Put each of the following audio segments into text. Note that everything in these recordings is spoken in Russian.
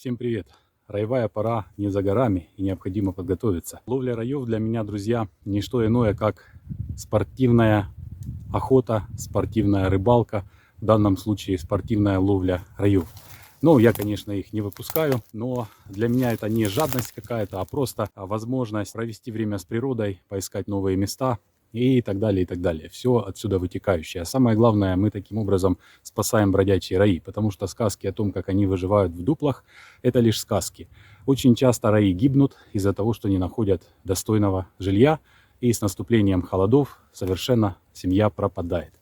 Всем привет! Раевая пора не за горами и необходимо подготовиться. Ловля раев для меня, друзья, не что иное, как спортивная охота, спортивная рыбалка, в данном случае спортивная ловля раев. Ну, я, конечно, их не выпускаю, но для меня это не жадность какая-то, а просто возможность провести время с природой, поискать новые места и так далее, и так далее. Все отсюда вытекающее. А самое главное, мы таким образом спасаем бродячие раи, потому что сказки о том, как они выживают в дуплах, это лишь сказки. Очень часто раи гибнут из-за того, что не находят достойного жилья, и с наступлением холодов совершенно семья пропадает.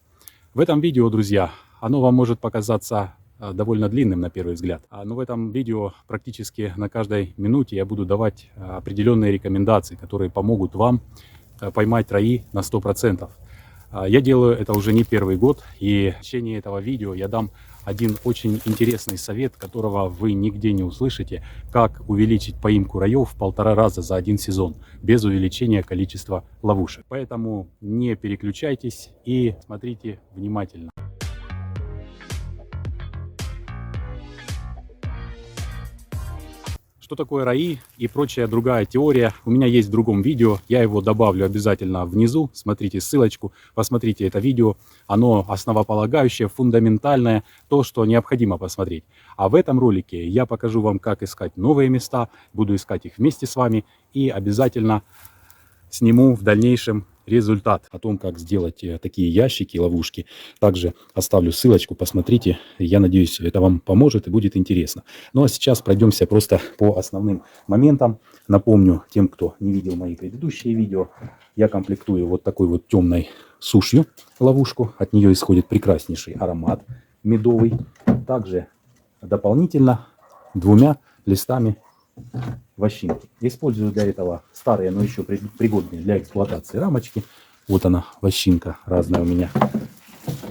В этом видео, друзья, оно вам может показаться довольно длинным на первый взгляд. Но в этом видео практически на каждой минуте я буду давать определенные рекомендации, которые помогут вам поймать раи на 100%. Я делаю это уже не первый год, и в течение этого видео я дам один очень интересный совет, которого вы нигде не услышите, как увеличить поимку раев в 1,5 раза за один сезон, без увеличения количества ловушек. Поэтому не переключайтесь и смотрите внимательно. Что такое раи и прочая другая теория, у меня есть в другом видео, я его добавлю обязательно внизу, смотрите ссылочку, посмотрите это видео, оно основополагающее, фундаментальное, то, что необходимо посмотреть. А в этом ролике я покажу вам, как искать новые места, буду искать их вместе с вами и обязательно сниму в дальнейшем результат о том, как сделать такие ящики, ловушки. Также оставлю ссылочку, посмотрите. Я надеюсь, это вам поможет и будет интересно. Ну а сейчас пройдемся просто по основным моментам. Напомню тем, кто не видел мои предыдущие видео, я комплектую вот такой вот темной сушью ловушку. От нее исходит прекраснейший аромат медовый. Также дополнительно 2 листами вощинки. Использую для этого старые, но еще пригодные для эксплуатации рамочки. Вот она, вощинка разная у меня.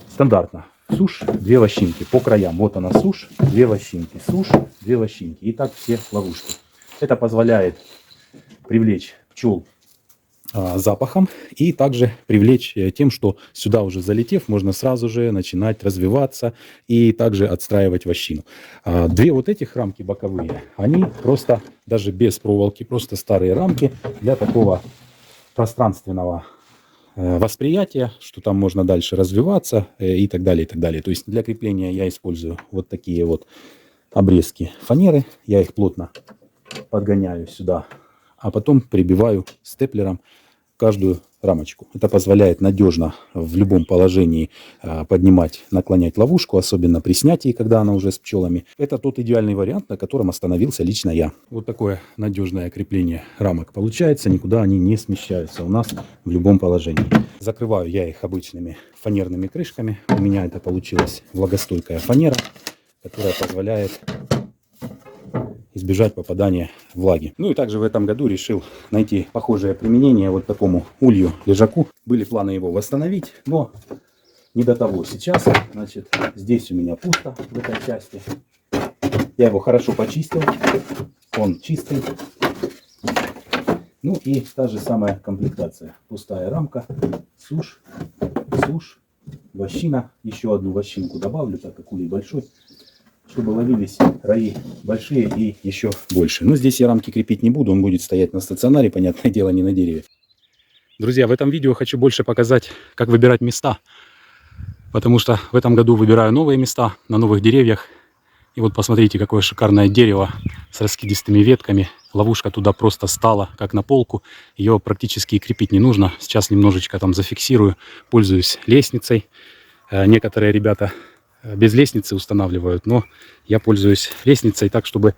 Стандартно. Сушь, 2 вощинки по краям. Вот она сушь, 2 вощинки. Сушь, 2 вощинки. И так все ловушки. Это позволяет привлечь пчел запахом и также привлечь тем, что сюда уже залетев, можно сразу же начинать развиваться и также отстраивать вощину. 2 вот этих рамки боковые, они просто даже без проволоки, просто старые рамки для такого пространственного восприятия, что там можно дальше развиваться и так далее, и так далее. То есть для крепления я использую вот такие вот обрезки фанеры, я их плотно подгоняю сюда, а потом прибиваю степлером каждую рамочку. Это позволяет надежно в любом положении поднимать, наклонять ловушку, особенно при снятии, когда она уже с пчелами. Это тот идеальный вариант, на котором остановился лично я. Вот такое надежное крепление рамок получается, никуда они не смещаются у нас в любом положении. Закрываю я их обычными фанерными крышками. У меня это получилась влагостойкая фанера, которая позволяет избежать попадания влаги. Ну и также в этом году решил найти похожее применение вот такому улью лежаку. Были планы его восстановить, но не до того сейчас. Значит, здесь у меня пусто в этой части. Я его хорошо почистил. Он чистый. Ну и та же самая комплектация. Пустая рамка, сушь, сушь, вощина. Еще одну вощинку добавлю, так как улей большой, чтобы ловились раи большие и еще больше. Но здесь я рамки крепить не буду, он будет стоять на стационаре, понятное дело, не на дереве. Друзья, в этом видео хочу больше показать, как выбирать места, потому что в этом году выбираю новые места на новых деревьях. И вот посмотрите, какое шикарное дерево с раскидистыми ветками. Ловушка туда просто стала, как на полку. Ее практически крепить не нужно. Сейчас немножечко там зафиксирую. Пользуюсь лестницей. Некоторые ребята без лестницы устанавливают, но я пользуюсь лестницей так, чтобы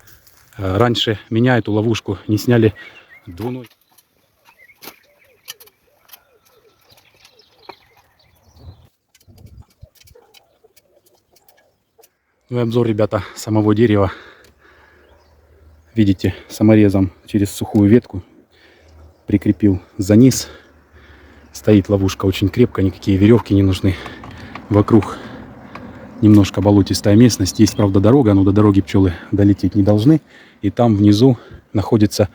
раньше меня эту ловушку не сняли двуной. Ну и обзор, ребята, самого дерева. Видите, саморезом через сухую ветку прикрепил за низ. Стоит ловушка очень крепко, никакие веревки не нужны. Вокруг немножко болотистая местность. Есть, правда, дорога, но до дороги пчелы долететь не должны. И там внизу находится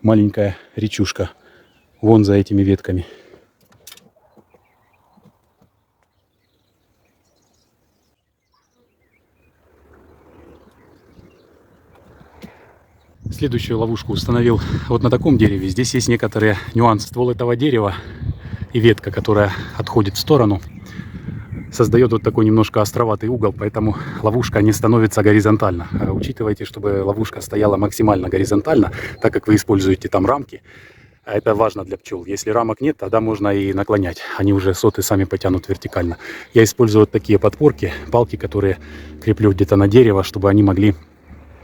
маленькая речушка. Вон за этими ветками. Следующую ловушку установил вот на таком дереве. Здесь есть некоторые нюансы. Ствол этого дерева и ветка, которая отходит в сторону, создает вот такой немножко островатый угол, поэтому ловушка не становится горизонтально. Учитывайте, чтобы ловушка стояла максимально горизонтально, так как вы используете там рамки. А это важно для пчел. Если рамок нет, тогда можно и наклонять. Они уже соты сами потянут вертикально. Я использую вот такие подпорки, палки, которые креплю где-то на дерево, чтобы они могли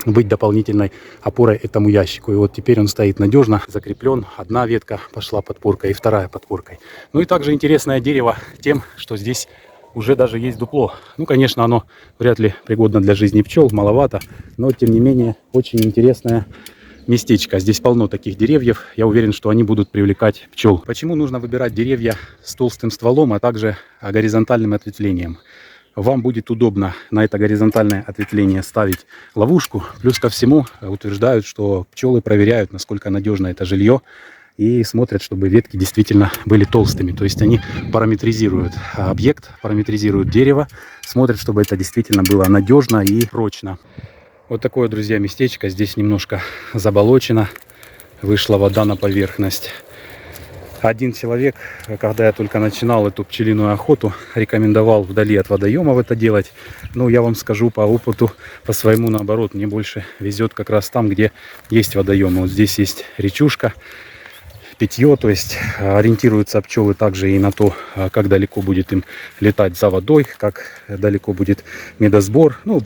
быть дополнительной опорой этому ящику. И вот теперь он стоит надежно, закреплен. Одна ветка пошла подпоркой и вторая подпоркой. Ну и также интересное дерево тем, что здесь уже даже есть дупло. Ну, конечно, оно вряд ли пригодно для жизни пчел, маловато, но тем не менее очень интересное местечко. Здесь полно таких деревьев. Я уверен, что они будут привлекать пчел. Почему нужно выбирать деревья с толстым стволом, а также горизонтальным ответвлением? Вам будет удобно на это горизонтальное ответвление ставить ловушку. Плюс ко всему утверждают, что пчелы проверяют, насколько надежно это жилье, и смотрят, чтобы ветки действительно были толстыми. То есть они параметризируют объект, параметризируют дерево, смотрят, чтобы это действительно было надежно и прочно. Вот такое, друзья, местечко. Здесь немножко заболочено. Вышла вода на поверхность. Один человек, когда я только начинал эту пчелиную охоту, рекомендовал вдали от водоемов это делать. Ну, я вам скажу по опыту, по своему наоборот, мне больше везет как раз там, где есть водоемы. Вот здесь есть речушка, питье, то есть ориентируются пчелы также и на то, как далеко будет им летать за водой, как далеко будет медосбор. Ну,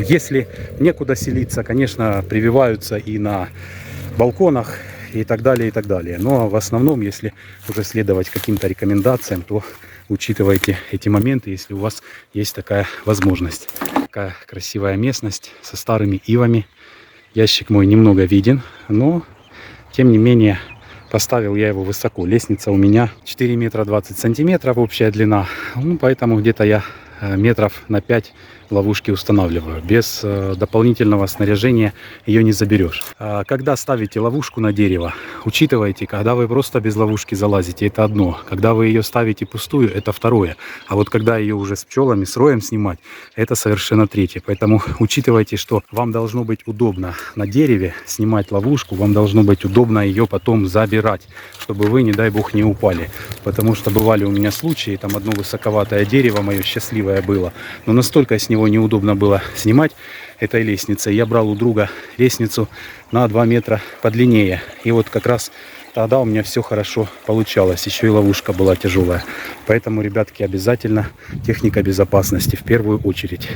если некуда селиться, конечно, прививаются и на балконах, и так далее, и так далее. Но в основном, если уже следовать каким-то рекомендациям, то учитывайте эти моменты, если у вас есть такая возможность. Такая красивая местность со старыми ивами. Ящик мой немного виден, но тем не менее поставил я его высоко. Лестница у меня 4 метра 20 сантиметров общая длина, ну, поэтому где-то я метров на 5 ловушки устанавливаю. Без дополнительного снаряжения ее не заберешь. Когда ставите ловушку на дерево, учитывайте, когда вы просто без ловушки залазите, это одно. Когда вы ее ставите пустую, это второе. А вот когда ее уже с пчелами, с роем снимать, это совершенно третье. Поэтому учитывайте, что вам должно быть удобно на дереве снимать ловушку, вам должно быть удобно ее потом забирать, чтобы вы, не дай бог, не упали. Потому что бывали у меня случаи, там одно высоковатое дерево мое счастливое было, но настолько с него неудобно было снимать этой лестницей. Я брал у друга лестницу на 2 метра подлиннее. И вот как раз тогда у меня все хорошо получалось. Еще и ловушка была тяжелая. Поэтому, ребятки, обязательно техника безопасности в первую очередь.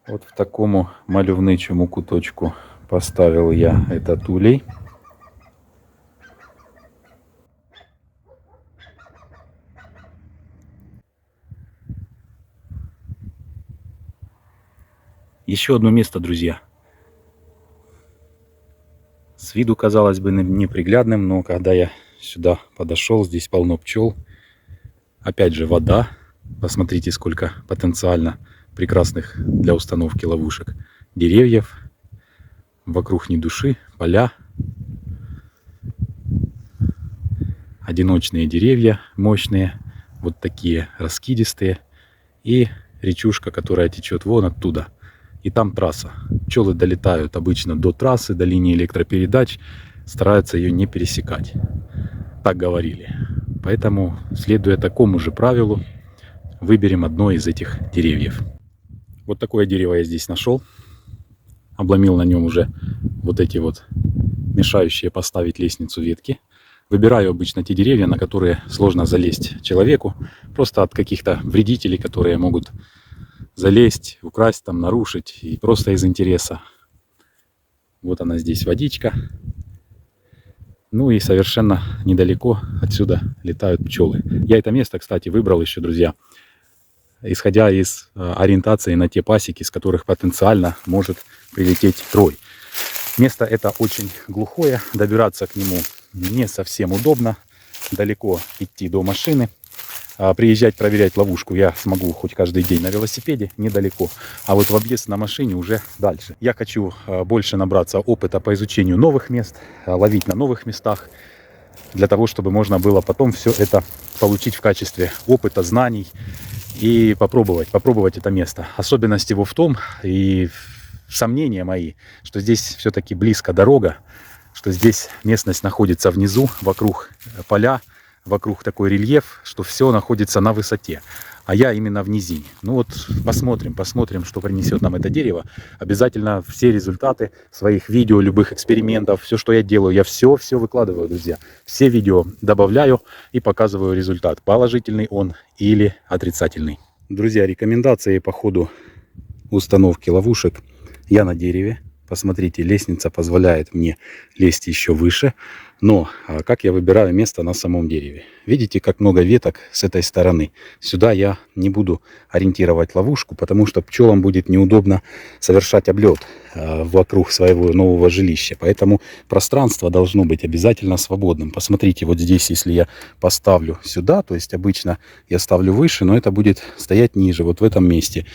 Вот в такому мальовничому куточку поставил я этот улей. Еще одно место, друзья. С виду, казалось бы, неприглядным, но когда я сюда подошел, здесь полно пчел. Опять же, вода. Посмотрите, сколько потенциально прекрасных для установки ловушек деревьев. Вокруг ни души, поля. Одиночные деревья мощные, вот такие раскидистые. И речушка, которая течет вон оттуда. И там трасса. Пчелы долетают обычно до трассы, до линии электропередач, стараются ее не пересекать. Так говорили. Поэтому, следуя такому же правилу, выберем одно из этих деревьев. Вот такое дерево я здесь нашел. Обломил на нем уже вот эти вот мешающие поставить лестницу ветки. Выбираю обычно те деревья, на которые сложно залезть человеку. Просто от каких-то вредителей, которые могут залезть, украсть, там, нарушить, и просто из интереса. Вот она здесь водичка. Ну и совершенно недалеко отсюда летают пчелы. Я это место, кстати, выбрал еще, друзья, исходя из ориентации на те пасеки, с которых потенциально может прилететь рой. Место это очень глухое, добираться к нему не совсем удобно, далеко идти до машины. Приезжать, проверять ловушку я смогу хоть каждый день на велосипеде, недалеко. А вот в объезд на машине уже дальше. Я хочу больше набраться опыта по изучению новых мест, ловить на новых местах, для того, чтобы можно было потом все это получить в качестве опыта, знаний и попробовать это место. Особенность его в том, и сомнения мои, что здесь все-таки близко дорога, что здесь местность находится внизу, вокруг поля, вокруг такой рельеф, что все находится на высоте. А я именно в низине. Ну вот посмотрим, что принесет нам это дерево. Обязательно все результаты своих видео, любых экспериментов, все, что я делаю, я все выкладываю, друзья. Все видео добавляю и показываю результат. Положительный он или отрицательный. Друзья, рекомендации по ходу установки ловушек. Я на дереве. Посмотрите, лестница позволяет мне лезть еще выше. Но как я выбираю место на самом дереве? Видите, как много веток с этой стороны. Сюда я не буду ориентировать ловушку, потому что пчелам будет неудобно совершать облет вокруг своего нового жилища. Поэтому пространство должно быть обязательно свободным. Посмотрите, вот здесь, если я поставлю сюда, то есть обычно я ставлю выше, но это будет стоять ниже, вот в этом месте.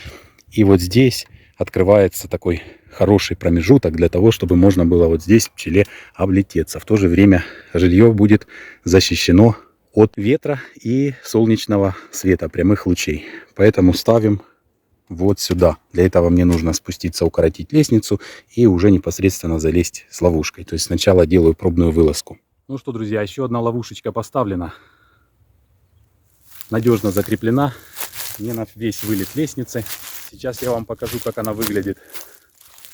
И вот здесь открывается такой хороший промежуток для того, чтобы можно было вот здесь пчеле облететься. В то же время жилье будет защищено от ветра и солнечного света, прямых лучей. Поэтому ставим вот сюда. Для этого мне нужно спуститься, укоротить лестницу и уже непосредственно залезть с ловушкой. То есть сначала делаю пробную вылазку. Ну что, друзья, еще одна ловушечка поставлена. Надежно закреплена. Не на весь вылет лестницы. Сейчас я вам покажу, как она выглядит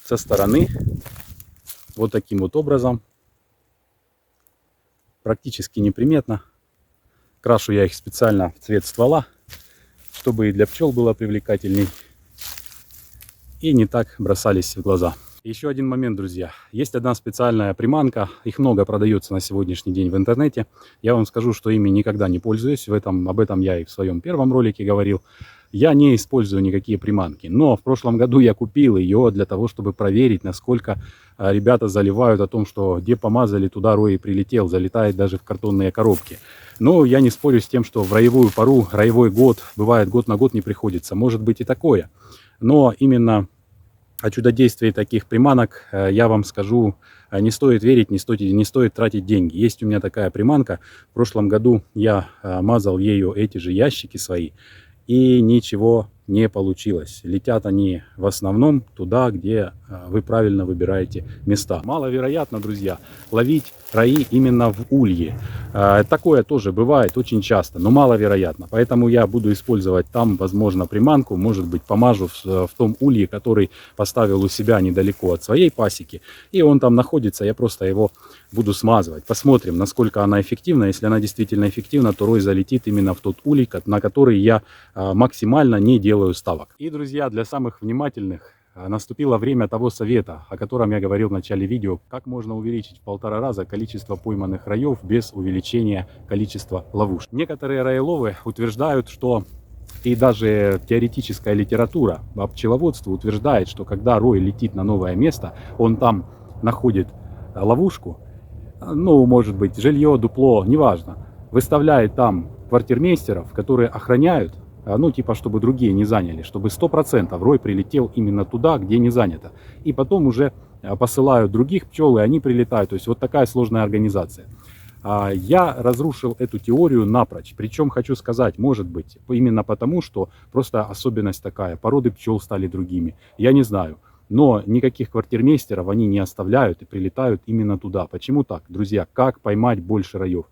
со стороны. Вот таким вот образом. Практически неприметно. Крашу я их специально в цвет ствола, чтобы и для пчел было привлекательней. И не так бросались в глаза. Еще один момент, друзья. Есть одна специальная приманка. Их много продается на сегодняшний день в интернете. Я вам скажу, что ими никогда не пользуюсь. Об этом я и в своем первом ролике говорил. Я не использую никакие приманки. Но в прошлом году я купил ее для того, чтобы проверить, насколько ребята заливают о том, что где помазали, туда рой и прилетел. Залетает даже в картонные коробки. Но я не спорю с тем, что в роевую пору, роевой год, бывает год на год не приходится. Может быть и такое. Но именно о чудодействии таких приманок я вам скажу, не стоит верить, не стоит тратить деньги. Есть у меня такая приманка. В прошлом году я мазал ею эти же ящики свои. И ничего не получилось. Летят они в основном туда, где вы правильно выбираете места. Маловероятно, друзья, ловить раи именно в улье. Такое тоже бывает очень часто, но маловероятно. Поэтому я буду использовать там, возможно, приманку. Может быть, помажу в том улье, который поставил у себя недалеко от своей пасеки. И он там находится, я просто его буду смазывать. Посмотрим, насколько она эффективна. Если она действительно эффективна, то рой залетит именно в тот улей, на который я максимально не делаю ставок. И, друзья, для самых внимательных наступило время того совета, о котором я говорил в начале видео. Как можно увеличить в 1,5 раза количество пойманных раев без увеличения количества ловушек. Некоторые раеловы утверждают, что и даже теоретическая литература по пчеловодству утверждает, что когда рой летит на новое место, он там находит ловушку, ну, может быть, жилье, дупло, неважно, выставляет там квартирмейстеров, которые охраняют, ну, типа, чтобы другие не заняли, чтобы 100% рой прилетел именно туда, где не занято. И потом уже посылают других пчел, и они прилетают. То есть вот такая сложная организация. Я разрушил эту теорию напрочь. Причем хочу сказать, может быть, именно потому, что просто особенность такая, породы пчел стали другими. Я не знаю. Но никаких квартирмейстеров они не оставляют и прилетают именно туда. Почему так? Друзья, как поймать больше раев?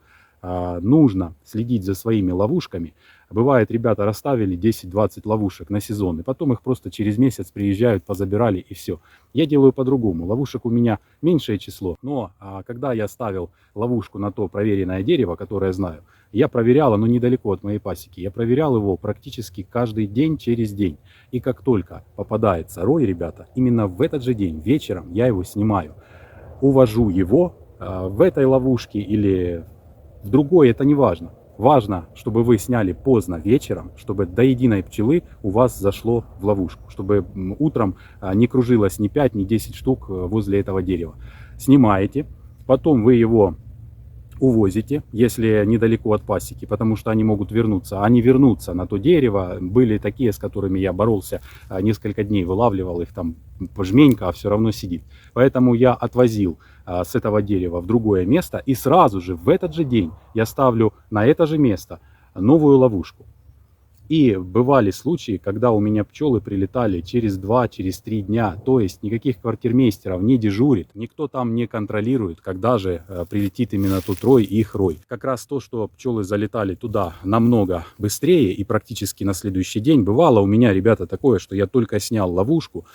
Нужно следить за своими ловушками. Бывает, ребята расставили 10-20 ловушек на сезон, и потом их просто через месяц приезжают, позабирали, и все. Я делаю по-другому. Ловушек у меня меньшее число, но когда я ставил ловушку на то проверенное дерево, которое знаю, я проверял, оно недалеко от моей пасеки, я проверял его практически каждый день через день. И как только попадается рой, ребята, именно в этот же день, вечером, я его снимаю. Увожу его в этой ловушке или в другой, это не важно. Важно, чтобы вы сняли поздно вечером, чтобы до единой пчелы у вас зашло в ловушку, чтобы утром не кружилось ни 5, ни 10 штук возле этого дерева. Снимаете, потом вы его увозите, если недалеко от пасеки, потому что они могут вернуться. Они вернутся на то дерево. Были такие, с которыми я боролся несколько дней, вылавливал их там жменька, а все равно сидит. Поэтому я отвозил с этого дерева в другое место, и сразу же в этот же день я ставлю на это же место новую ловушку. И бывали случаи, когда у меня пчелы прилетали через 2, через 3 дня. То есть никаких квартирмейстеров не дежурит, никто там не контролирует, когда же прилетит именно тот рой и их рой. Как раз то, что пчелы залетали туда намного быстрее и практически на следующий день. Бывало у меня, ребята, такое, что я только снял ловушку,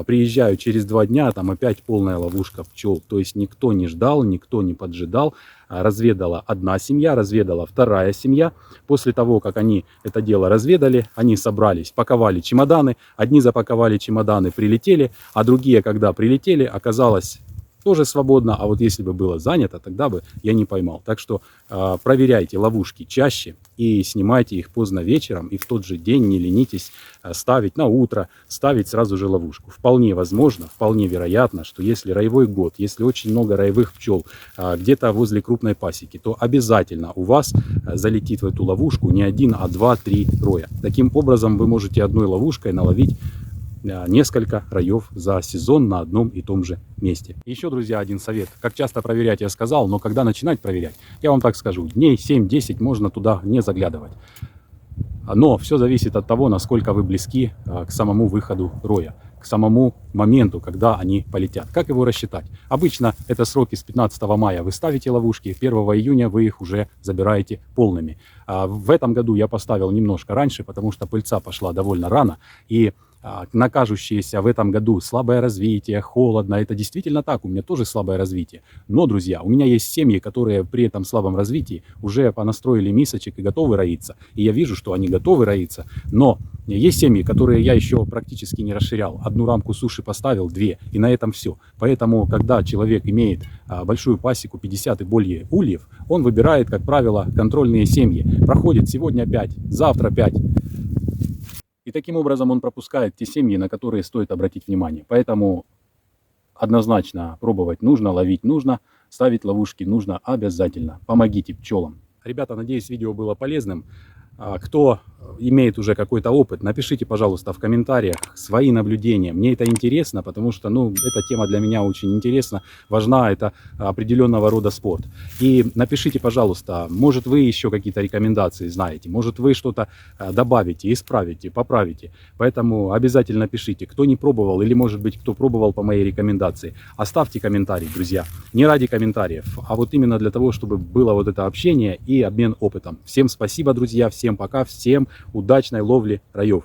приезжаю через 2 дня, там опять полная ловушка пчел. То есть никто не ждал, никто не поджидал. Разведала одна семья, разведала вторая семья. После того, как они это дело разведали, они собрались, паковали чемоданы. Одни запаковали чемоданы, прилетели, а другие, когда прилетели, оказалось тоже свободно. А вот если бы было занято, тогда бы я не поймал. Так что проверяйте ловушки чаще и снимайте их поздно вечером. И в тот же день не ленитесь ставить на утро, ставить сразу же ловушку. Вполне возможно, вполне вероятно, что если роевой год, если очень много роевых пчел где-то возле крупной пасеки, то обязательно у вас залетит в эту ловушку не один, а 2-3 роя. Таким образом вы можете одной ловушкой наловить несколько раев за сезон на одном и том же месте. Еще, друзья, один совет. Как часто проверять, я сказал, но когда начинать проверять, я вам так скажу, дней 7-10 можно туда не заглядывать. Но все зависит от того, насколько вы близки к самому выходу роя, к самому моменту, когда они полетят. Как его рассчитать? Обычно это сроки с 15 мая вы ставите ловушки, 1 июня вы их уже забираете полными. В этом году я поставил немножко раньше, потому что пыльца пошла довольно рано, и на кажущееся в этом году слабое развитие, холодно, это действительно так, у меня тоже слабое развитие. Но, друзья, у меня есть семьи, которые при этом слабом развитии уже понастроили мисочек и готовы роиться. И я вижу, что они готовы роиться, но есть семьи, которые я еще практически не расширял. Одну рамку суши поставил, 2, и на этом все. Поэтому, когда человек имеет большую пасеку, 50 и более ульев, он выбирает, как правило, контрольные семьи. Проходит сегодня 5, завтра 5. И таким образом он пропускает те семьи, на которые стоит обратить внимание. Поэтому однозначно пробовать нужно, ловить нужно, ставить ловушки нужно обязательно. Помогите пчелам. Ребята, надеюсь, видео было полезным. Кто имеет уже какой-то опыт, напишите, пожалуйста, в комментариях свои наблюдения. Мне это интересно, потому что, эта тема для меня очень интересна, важна, это определенного рода спорт. И напишите, пожалуйста, может вы еще какие-то рекомендации знаете, может вы что-то добавите, исправите, поправите. Поэтому обязательно пишите, кто не пробовал или, может быть, кто пробовал по моей рекомендации. Оставьте комментарий, друзья. Не ради комментариев, а вот именно для того, чтобы было вот это общение и обмен опытом. Всем спасибо, друзья, всем пока, всем удачной ловли раев.